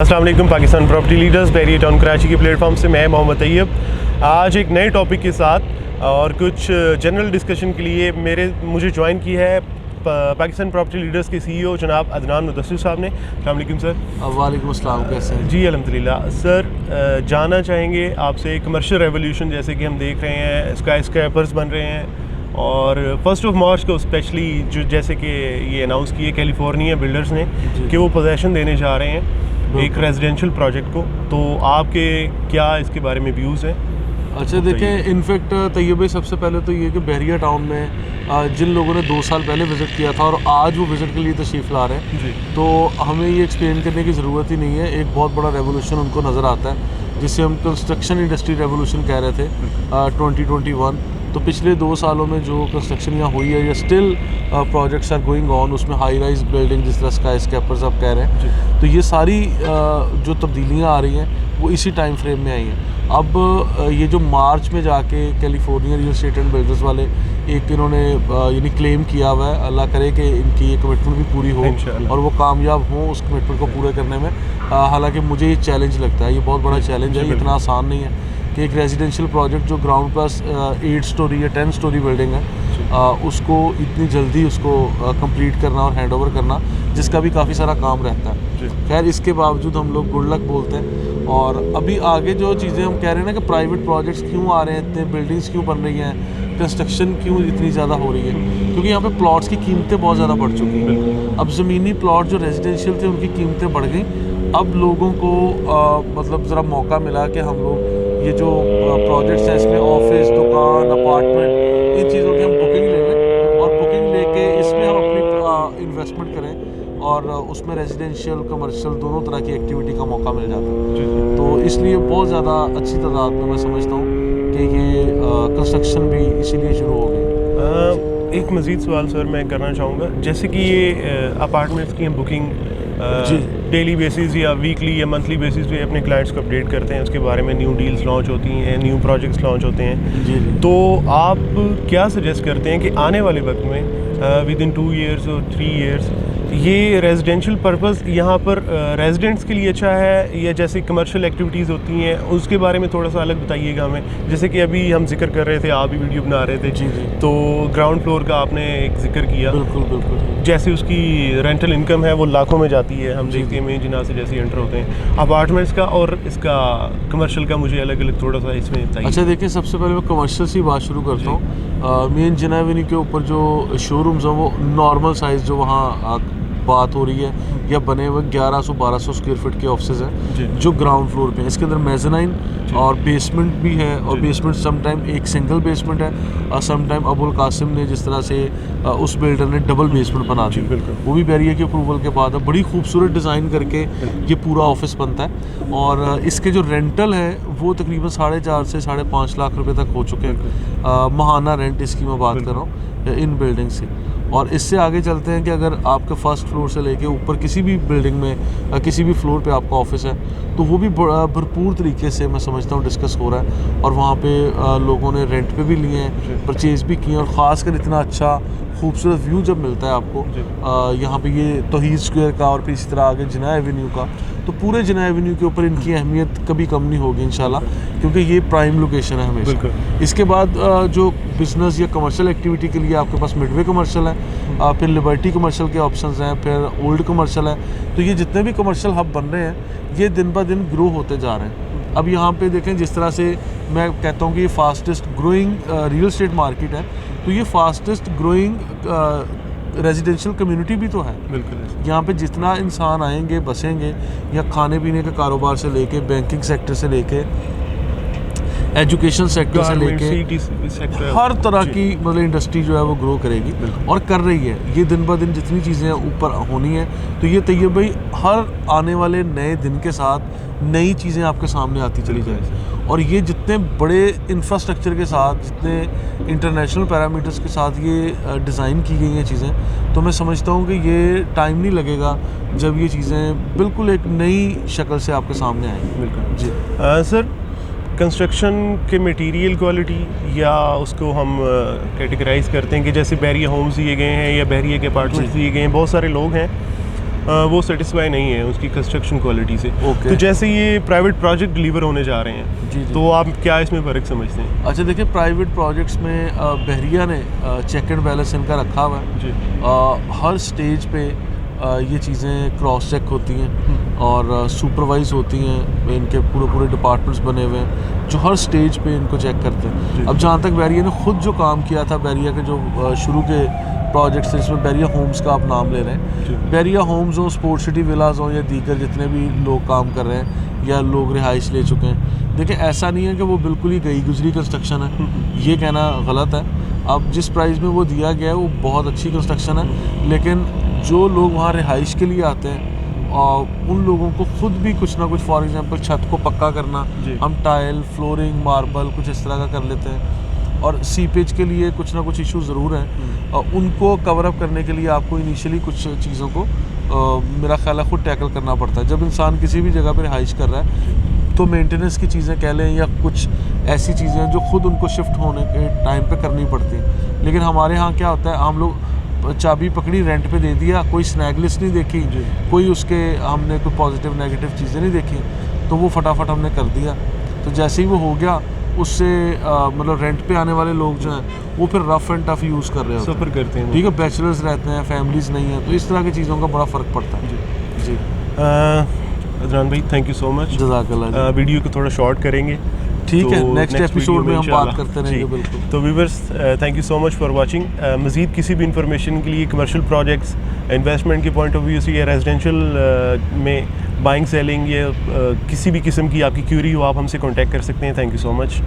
अस्सलाम वालेकुम। Pakistan property leaders barrier town Karachi के प्लेटफॉर्म से मैं मोहम्मद तैयब आज एक नए टॉपिक के साथ और कुछ जनरल डिस्कशन के लिए मुझे ज्वाइन की है पाकिस्तान प्रॉपर्टी लीडर्स के सीईओ जनाब अदनान मुदस्सिर साहब ने। अस्सलाम वालेकुम सर। वालेकुम अस्सलाम, कैसे हैं? जी अल्हम्दुलिल्लाह। सर जानना चाहेंगे आपसे कमर्शियल रेवोल्यूशन जैसे कि हम देख रहे हैं, स्काई स्क्रैपर्स बन रहे हैं और 1 मार्च को स्पेशली जो जैसे कि ये अनाउंस किए कैलिफोर्निया बिल्डर्स ने कि वो पोजेसन देने जा रहे हैं एक रेजिडेंशियल प्रोजेक्ट को, तो आपके क्या इसके बारे में व्यूज़ हैं? अच्छा देखें, इनफैक्ट तैयब भाई सबसे पहले तो ये कि बैरियर टाउन में जिन लोगों ने 2 साल पहले विज़िट किया था और आज वो विज़िट के लिए तशरीफ़ ला रहे हैं, तो हमें ये एक्सप्लेन करने की ज़रूरत ही नहीं है। एक बहुत बड़ा रेवोल्यूशन उनको नज़र आता है जिसे हम कंस्ट्रक्शन इंडस्ट्री रेवोल्यूशन कह रहे थे 2021। तो पिछले 2 सालों में जो कंस्ट्रक्शन यहाँ हुई है या still projects are going on, उसमें हाई राइज बिल्डिंग जिस तरह स्काई स्क्रैपर्स आप कह रहे हैं, तो ये सारी जो तब्दीलियाँ आ रही हैं वो इसी टाइम फ्रेम में आई हैं। अब ये जो मार्च में जाके California real estate and builders वाले एक इन्होंने यानी क्लेम किया हुआ है, अल्लाह करे कि इनकी ये कमिटमेंट भी पूरी हो और वो कामयाब हों उस कमिटमेंट को पूरा करने में। हालांकि मुझे ये चैलेंज लगता है, ये बहुत बड़ा चैलेंज है, इतना आसान नहीं है कि एक रेजिडेंशियल प्रोजेक्ट जो ग्राउंड प्लस 8 स्टोरी या 10 स्टोरी बिल्डिंग है उसको इतनी जल्दी उसको कंप्लीट करना और हैंड ओवर करना, जिसका भी काफ़ी सारा काम रहता है। खैर इसके बावजूद हम लोग गुड लक बोलते हैं। और अभी आगे जो चीज़ें हम कह रहे हैं ना कि प्राइवेट प्रोजेक्ट्स क्यों आ रहे हैं, इतने बिल्डिंग्स क्यों बन रही हैं, कंस्ट्रक्शन क्यों इतनी ज़्यादा हो रही है, क्योंकि यहाँ पे प्लॉट्स की कीमतें बहुत ज़्यादा बढ़ चुकी हैं। अब ज़मीनी प्लॉट जो रेजिडेंशियल थे उनकी कीमतें बढ़ गई। अब लोगों को मतलब ज़रा मौका मिला कि हम लोग ये जो प्रोजेक्ट्स हैं इसमें ऑफिस, दुकान, अपार्टमेंट, इन चीज़ों की हम बुकिंग ले लें और बुकिंग लेके इसमें हम अपनी इन्वेस्टमेंट करें और उसमें रेजिडेंशियल कमर्शियल दोनों तरह की एक्टिविटी का मौका मिल जाता है। तो इसलिए बहुत ज़्यादा अच्छी तादाद में मैं समझता हूँ कि ये कंस्ट्रक्शन भी इसीलिए शुरू हो गई। एक मज़ीद सवाल सर मैं करना चाहूँगा, जैसे कि ये अपार्टमेंट्स की हम बुकिंग डेली बेसिस या वीकली या मंथली बेसिस पे अपने क्लाइंट्स को अपडेट करते हैं, उसके बारे में न्यू डील्स लॉन्च होती हैं, न्यू प्रोजेक्ट्स लॉन्च होते हैं। जी। तो आप क्या सजेस्ट करते हैं कि आने वाले वक्त में विद इन 2 ईयर्स और 3 ईयर्स ये रेजिडेंशियल पर्पस यहाँ पर रेजिडेंट्स के लिए अच्छा है या जैसे कमर्शियल एक्टिविटीज़ होती हैं उसके बारे में थोड़ा सा अलग बताइएगा हमें। जैसे कि अभी हम जिक्र कर रहे थे, आप भी वीडियो बना रहे थे, जी। तो ग्राउंड फ्लोर का आपने एक जिक्र किया। बिल्कुल। जैसे उसकी रेंटल इनकम है वो लाखों में जाती है, हम देखते हैं मेन जिना से जैसे एंटर होते हैं। अपार्टमेंट्स का और इसका कमर्शियल का मुझे अलग अलग थोड़ा सा इसमें बताइए। अच्छा देखिए, सबसे पहले मैं कमर्शियल से बात शुरू करता हूँ। मेन जिना एवेन्यू के ऊपर जो शोरूम्स हैं वो नॉर्मल साइज़ जो वहाँ बात हो रही है या बने हुए 1100-1200 स्क्वायर फीट के ऑफिसेज हैं जो ग्राउंड फ्लोर पे हैं। इसके अंदर मेज़नाइन और बेसमेंट भी है और बेसमेंट समटाइम एक सिंगल बेसमेंट है और समटाइम अबुल कासिम ने जिस तरह से उस बिल्डर ने डबल बेसमेंट बना दी, वो भी बैरियर के अप्रूवल के बाद है। बड़ी खूबसूरत डिज़ाइन करके ये पूरा ऑफिस बनता है और इसके जो रेंटल है वो तकरीबन 4.5 से 5.5 लाख रुपए तक हो चुके हैं। माहाना रेंट इसकी मैं बात कर रहा हूँ इन बिल्डिंग से। और इससे आगे चलते हैं कि अगर आपके फर्स्ट फ्लोर से लेके ऊपर किसी भी बिल्डिंग में किसी भी फ्लोर पे आपका ऑफिस है तो वो भी भरपूर तरीके से मैं समझता हूँ डिस्कस हो रहा है और वहाँ पे लोगों ने रेंट पे भी लिए हैं, परचेज़ भी किए हैं। और ख़ासकर इतना अच्छा खूबसूरत व्यू जब मिलता है आपको यहाँ पे ये तौहीद स्क्वायर का और फिर इसी तरह आगे जिना एवेन्यू का, तो पूरे जिना एवेन्यू के ऊपर इनकी अहमियत कभी कम नहीं होगी इंशाल्लाह, क्योंकि ये प्राइम लोकेशन है हमेशा। इसके बाद जो बिज़नेस या कमर्शियल एक्टिविटी के लिए आपके पास मिडवे कमर्शियल है, फिर लिबर्टी कमर्शियल के ऑप्शंस हैं, फिर ओल्ड कमर्शियल है। तो ये जितने भी कमर्शियल हब बन रहे हैं ये दिन ब दिन ग्रो होते जा रहे हैं। अब यहाँ पे देखें जिस तरह से मैं कहता हूँ कि ये fastest growing real estate market है, तो ये फास्टेस्ट ग्रोइंग रेजिडेंशियल कम्युनिटी भी तो है। बिल्कुल। यहाँ पे जितना इंसान आएंगे बसेंगे या खाने पीने के कारोबार से लेके बैंकिंग सेक्टर से लेके एजुकेशन सेक्टर से लेके हर तरह की मतलब इंडस्ट्री जो है वो ग्रो करेगी और कर रही है। ये दिन ब दिन जितनी चीज़ें ऊपर होनी है, तो ये तैयब भाई हर आने वाले नए दिन के साथ नई चीज़ें आपके सामने आती चली जाएगी। और ये जितने बड़े इंफ्रास्ट्रक्चर के साथ, जितने इंटरनेशनल पैरामीटर्स के साथ ये डिज़ाइन की गई हैं चीज़ें, तो मैं समझता हूँ कि ये टाइम नहीं लगेगा जब ये चीज़ें बिल्कुल एक नई शक्ल से आपके सामने आएंगी। बिल्कुल जी। सर कंस्ट्रक्शन के मटेरियल क्वालिटी या उसको हम कैटेगराइज करते हैं कि जैसे बैरियर होम्स दिए गए हैं या बैरियर के अपार्टमेंट्स दिए गए हैं, बहुत सारे लोग हैं वो सेटिस्फाई नहीं है उसकी कंस्ट्रक्शन क्वालिटी से। Okay. तो जैसे ये प्राइवेट प्रोजेक्ट डिलीवर होने जा रहे हैं, जी, जी। तो आप क्या इसमें फ़र्क समझते हैं? अच्छा देखिए, प्राइवेट प्रोजेक्ट्स में बहरिया ने चेक एंड बैलेंस इनका रखा हुआ है। जी। हर स्टेज पे ये चीज़ें क्रॉस चेक होती हैं और सुपरवाइज होती हैं। इनके पूरे डिपार्टमेंट्स बने हुए हैं जो हर स्टेज पे इनको चेक करते हैं। अब जहाँ तक बहरिया ने खुद जो काम किया था, बहरिया के जो शुरू के प्रोजेक्ट्स थे, इसमें बहरिया होम्स का आप नाम ले रहे हैं। बहरिया होम्स हो, स्पोर्ट्स सिटी विलाज हो, या दीगर जितने भी लोग काम कर रहे हैं या लोग रिहाइश ले चुके हैं, देखिए ऐसा नहीं है कि वो बिल्कुल ही गई गुजरी कंस्ट्रक्शन है, ये कहना गलत है। अब जिस प्राइस में वो दिया गया है वो बहुत अच्छी कंस्ट्रक्शन है, लेकिन जो लोग वहाँ रिहाइश के लिए आते हैं और उन लोगों को खुद भी कुछ ना कुछ, फॉर एग्जांपल छत को पक्का करना, हम टाइल, फ्लोरिंग, मार्बल कुछ इस तरह का कर लेते हैं, और सीपेज के लिए कुछ ना कुछ इशू ज़रूर हैं, और उनको कवर अप करने के लिए आपको इनिशियली कुछ चीज़ों को मेरा ख्याल है खुद टैकल करना पड़ता है। जब इंसान किसी भी जगह पर रिहाइश कर रहा है तो मेंटेनेंस की चीज़ें कह लें या कुछ ऐसी चीज़ें हैं जो खुद उनको शिफ्ट होने के टाइम पे करनी पड़ती हैं। लेकिन हमारे यहाँ क्या होता है, हम लोग चाबी पकड़ी, रेंट पे दे दिया, कोई स्नैग लिस्ट नहीं देखी, कोई उसके हमने कोई पॉजिटिव नेगेटिव चीज़ें नहीं देखी, तो वो फटाफट हमने कर दिया। तो जैसे ही वो हो गया, उससे मतलब रेंट पे आने वाले लोग जो हैं वो फिर रफ एंड टफ यूज़ कर रहे होते हैं, सफ़र करते हैं। ठीक है, बैचलर्स रहते हैं, फैमिलीज़ नहीं हैं, तो इस तरह की चीज़ों का बड़ा फ़र्क पड़ता है। जी अदनान भाई, थैंक यू सो मच। जज़ाकल्लाह। वीडियो को थोड़ा शॉर्ट करेंगे, ठीक है, तो नेक्स्ट एपिसोड में हम इंशाल्लाह बात करते रहेंगे। जी। बिल्कुल। तो viewers, thank you so much for watching. मज़ीद किसी भी इंफॉर्मेशन के लिए, कमर्शियल प्रोजेक्ट्स, इन्वेस्टमेंट के पॉइंट ऑफ व्यू से, या रेजिडेंशियल में बाइंग सेलिंग, या किसी भी किस्म की आपकी क्यूरी हो, आप हमसे कांटेक्ट कर सकते हैं। Thank you so much.